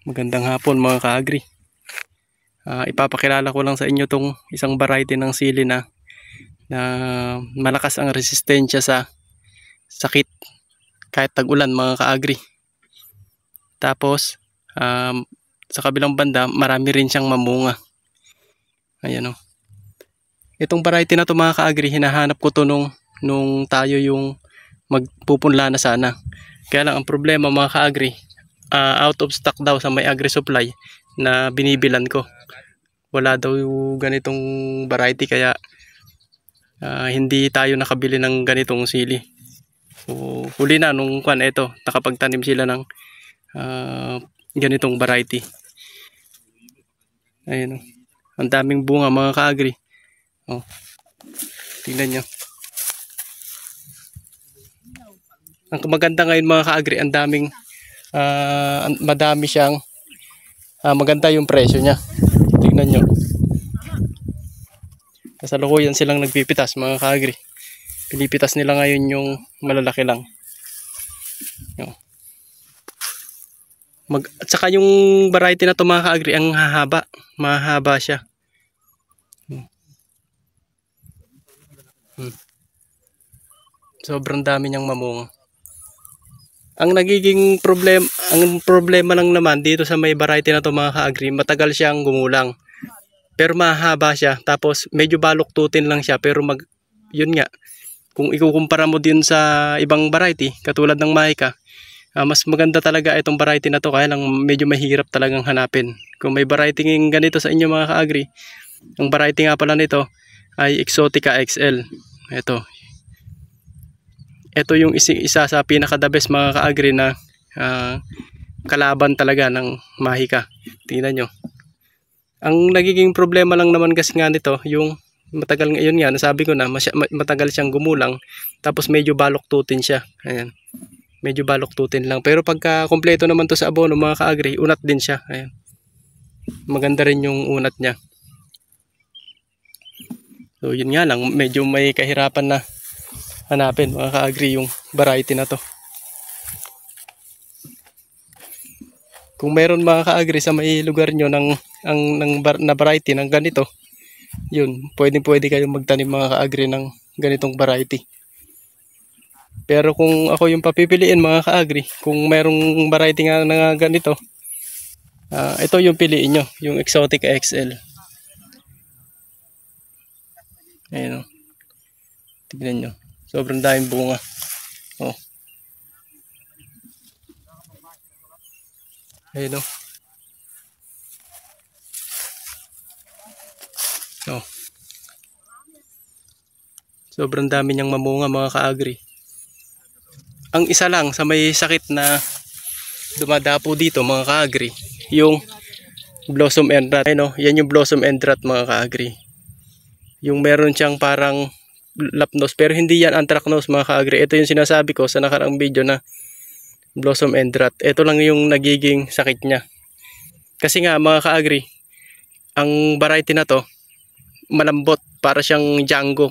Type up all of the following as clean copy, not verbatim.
Magandang hapon mga ka-agri. Ipapakilala ko lang sa inyo tong isang variety ng sili na malakas ang resistensya sa sakit kahit tag-ulan mga ka-agri. Tapos sa kabilang banda marami rin siyang mamunga. Ayan o. Itong variety na to mga ka-agri, hinahanap ko to nung tayo yung magpupunla na sana. Kaya lang ang problema mga ka-agri, out of stock daw sa may agri supply na binibilan ko. Wala daw ganitong variety kaya hindi tayo nakabili ng ganitong sili. So, huli na nung ito, nakapagtanim sila ng ganitong variety. Ayun, ang daming bunga mga ka-agri. Oh, tingnan nyo. Ang maganda ngayon mga ka-agri, ang daming madami siyang maganda yung presyo niya. Tingnan nyo. Kasalukuyan silang nagpipitas mga ka-agri. Pinipitas nila ngayon yung malalaki lang. At saka yung variety na to mga ka-agri, ang hahaba. Mahaba siya. Sobrang dami niyang mamunga. Ang nagiging problema lang naman dito sa may variety na to mga ka-agri, matagal siyang gumulang. Pero mahaba siya, tapos medyo baluktutin lang siya, pero yun nga, kung ikukumpara mo din sa ibang variety, katulad ng Mahika, mas maganda talaga itong variety na to, kaya lang medyo mahirap talagang hanapin. Kung may variety ng ganito sa inyo mga ka-agri, ang variety nga pala nito ay Exotica XL. Ito yung isa sa pinaka the best mga ka-agri na kalaban talaga ng Mahika. Tingnan nyo. Ang nagiging problema lang naman kasi nga nito, yung matagal ngayon nga, nasabi ko na, matagal siyang gumulang, tapos medyo baluktutin siya. Ayan. Medyo baluktutin lang. Pero pagka kompleto naman to sa abono mga ka-agri, unat din siya. Ayan. Maganda rin yung unat niya. So yun nga lang, medyo may kahirapan na hanapin mga ka-agri yung variety na to. Kung meron mga ka-agri sa may lugar nyo na variety ng ganito, yun, pwede kayong magtanim mga ka-agri ng ganitong variety. Pero kung ako yung papipiliin mga ka-agri, kung merong variety nga na ganito, ito yung piliin nyo, yung Exotica XL. Ayun o. Tignan nyo. Sobrang daming bunga. Oh. Ayun o. Oh. Sobrang dami niyang mamunga mga ka-agri. Ang isa lang sa may sakit na dumadapo dito mga ka-agri, yung blossom end rot. Ayun o. Yan yung blossom end rot mga ka-agri. Yung meron siyang parang lapnos, pero hindi yan anthracnose mga ka-agri. Ito yung sinasabi ko sa nakaraang video na blossom end rot. Ito lang yung nagiging sakit niya. Kasi nga mga ka-agri, ang variety na to malambot, para siyang Django,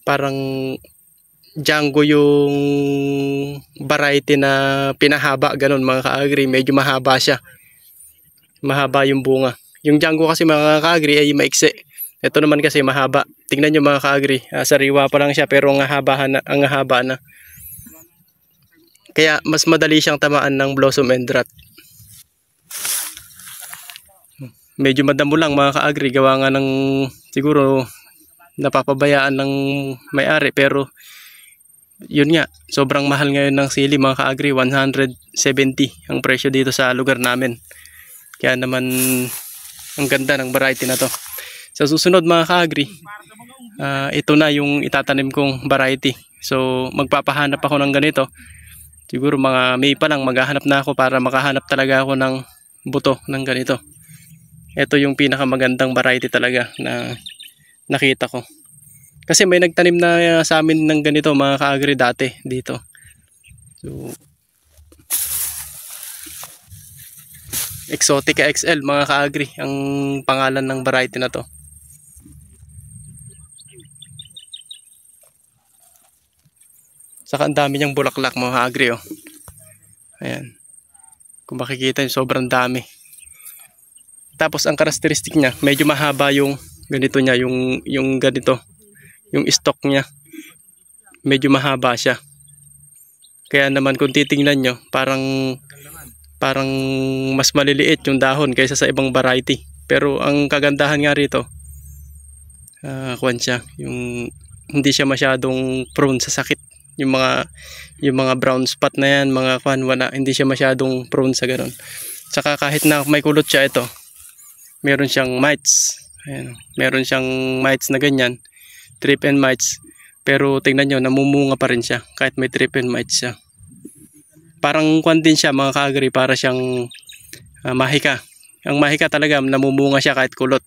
parang Django yung variety na pinahaba, ganun mga ka-agri. Medyo mahaba siya. Mahaba yung bunga. Yung Django kasi mga ka-agri ay maiksi. Ito naman kasi mahaba. Tingnan nyo mga ka-agri, sariwa pa lang siya pero ang haba na. Kaya mas madali siyang tamaan ng blossom end rot. Medyo madamo lang mga ka-agri, gawa nga ng siguro napapabayaan ng may-ari, pero yun nga, sobrang mahal ngayon ng sili mga ka-agri. 170 ang presyo dito sa lugar namin. Kaya naman ang ganda ng variety na to. Sa susunod mga ka-agri, ito na yung itatanim kong variety. So magpapahanap ako ng ganito. Siguro mga May pa lang maghahanap na ako para makahanap talaga ako ng buto ng ganito. Ito yung pinakamagandang variety talaga na nakita ko. Kasi may nagtanim na sa amin ng ganito mga ka-agri dati dito. So Exotica XL mga ka-agri ang pangalan ng variety na to. Saka ang dami niyang bulaklak mga ka-agri oh. Ayan. Kung makikita nyo, sobrang dami. Tapos ang karakteristik niya, medyo mahaba yung ganito niya, yung ganito, yung stalk niya. Medyo mahaba siya. Kaya naman kung titingnan nyo, parang mas maliliit yung dahon kaysa sa ibang variety. Pero ang kagandahan nga rito, kuwan siya, yung hindi siya masyadong prone sa sakit. Yung mga brown spot na yan, mga kuwan, wala, hindi siya masyadong prone sa ganun. Saka kahit na may kulot siya, ito, meron siyang mites. Ayan, meron siyang mites na ganyan, trip and mites. Pero tingnan nyo, namumunga pa rin siya kahit may trip and mites siya. Parang kuwan din siya mga ka-agri, para siyang mahika. Ang mahika talaga, namumunga siya kahit kulot.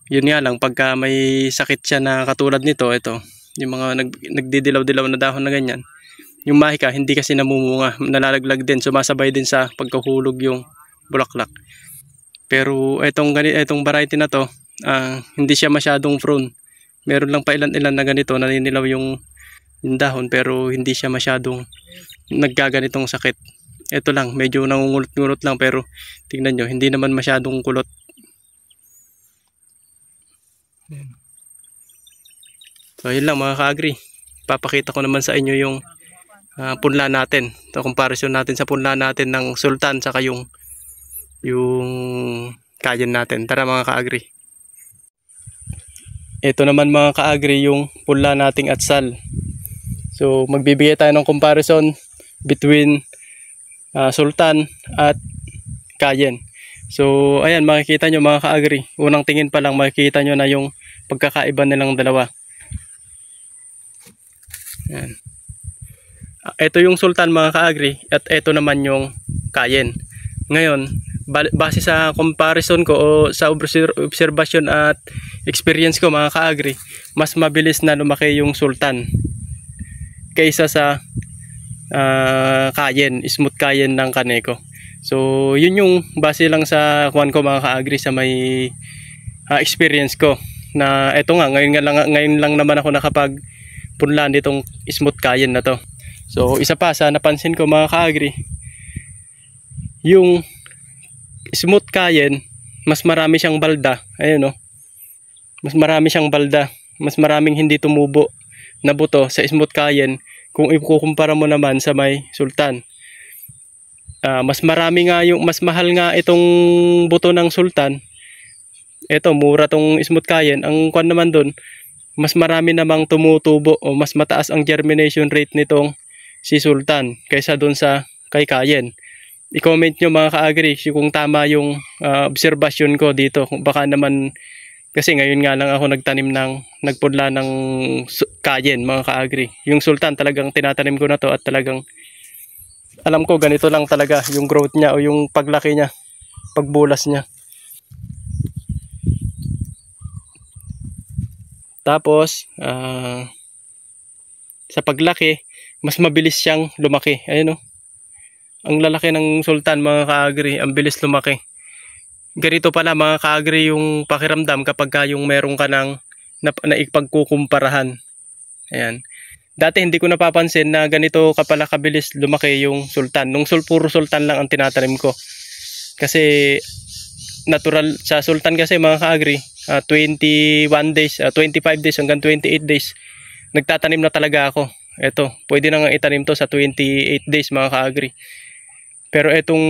Yun nga lang, pagka may sakit siya na katulad nito, ito, yung mga nagdidilaw-dilaw na dahon na ganyan, yung mahika hindi kasi namumunga, nalalaglag din, sumasabay din sa pagkahulog yung bulaklak. Pero itong variety na to, hindi siya masyadong prone. Meron lang pa ilan-ilan na ganito, naninilaw yung dahon, pero hindi siya masyadong naggaganitong sakit. Ito lang, medyo nangungulot-ngulot lang, pero tingnan nyo, hindi naman masyadong kulot. So yun lang mga ka-agri, papakita ko naman sa inyo yung punla natin. So comparison natin sa punla natin ng sultan saka yung Cayenne natin. Tara mga ka-agri. Ito naman mga ka-agri yung punla nating atsal. So magbibigay tayo ng comparison between sultan at Cayenne. So ayan, makikita nyo mga ka-agri, unang tingin pa lang makikita nyo na yung pagkakaiba nilang dalawa. Ayan. Ito yung sultan mga ka-agri, at ito naman yung Cayenne. Ngayon, base sa comparison ko o sa observation at experience ko mga ka-agri, mas mabilis na lumaki yung sultan kaysa sa Cayenne, smooth Cayenne ng Kaneko. So yun yung base lang sa kuwan ko mga ka-agri, sa may experience ko, na eto nga ngayon lang naman ako nakapagpunlan ditong smooth Cayenne na to. So isa pa sa napansin ko mga ka-agri, yung smooth Cayenne, mas marami siyang balda. Ayun, mas marami siyang balda, mas maraming hindi tumubo na buto sa smooth Cayenne kung ikukumpara mo naman sa may sultan. Mas marami nga mas mahal nga itong buto ng sultan. Ito, mura tong smooth Cayenne. Ang kwan naman dun, mas marami namang tumutubo o mas mataas ang germination rate nitong si sultan kaysa dun sa kay Cayenne. I-comment nyo mga ka-agri kung tama yung observation ko dito. Baka naman, kasi ngayon nga lang ako nagpudla ng Cayenne mga ka-agri. Yung sultan talagang tinatanim ko na to, at talagang alam ko ganito lang talaga yung growth niya o yung paglaki niya, pagbulas niya. Tapos sa paglaki, mas mabilis siyang lumaki. Ayun, ang lalaki ng sultan mga ka-agri, ang bilis lumaki. Ganito pala mga ka-agri yung pakiramdam kapag yung meron ka ng naipagkukumparahan. Ayan. Dati hindi ko napapansin na ganito kapala kabilis lumaki yung sultan. Nung puro sultan lang ang tinatanim ko. Kasi natural sa sultan kasi mga ka-agri, 21 days, 25 days hanggang 28 days nagtatanim na talaga ako. Ito, pwede na nga itanim to sa 28 days mga ka-agri. Pero itong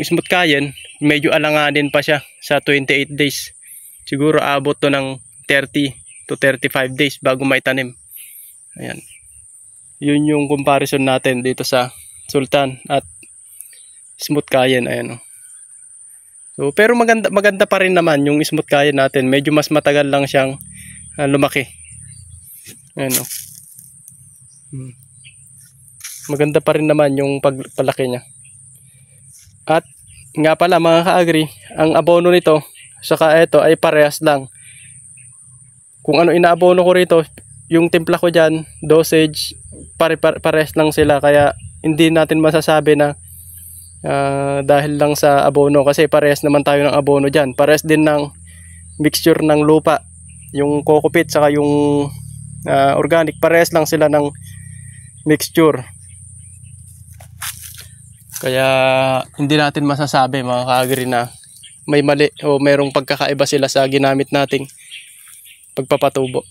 smooth Cayenne, medyo alanganin pa siya sa 28 days. Siguro abot to ng 30 to 35 days bago maitanim. Ayan. Yun yung comparison natin dito sa sultan at smooth Cayenne. Ayan. So, pero maganda pa rin naman yung smooth Cayenne natin. Medyo mas matagal lang siyang lumaki. Ayan. Maganda pa rin naman yung pagpalaki niya. At nga pala mga ka-agri, ang abono nito saka ito ay parehas lang. Kung ano inaabono ko rito, yung timpla ko dyan, dosage, parehas lang sila. Kaya hindi natin masasabi na dahil lang sa abono, kasi parehas naman tayo ng abono dyan. Parehas din ng mixture ng lupa, yung coco peat saka yung organic, parehas lang sila ng mixture. Kaya hindi natin masasabi mga ka-agri na may mali o merong pagkakaiba sila sa ginamit nating pagpapatubo.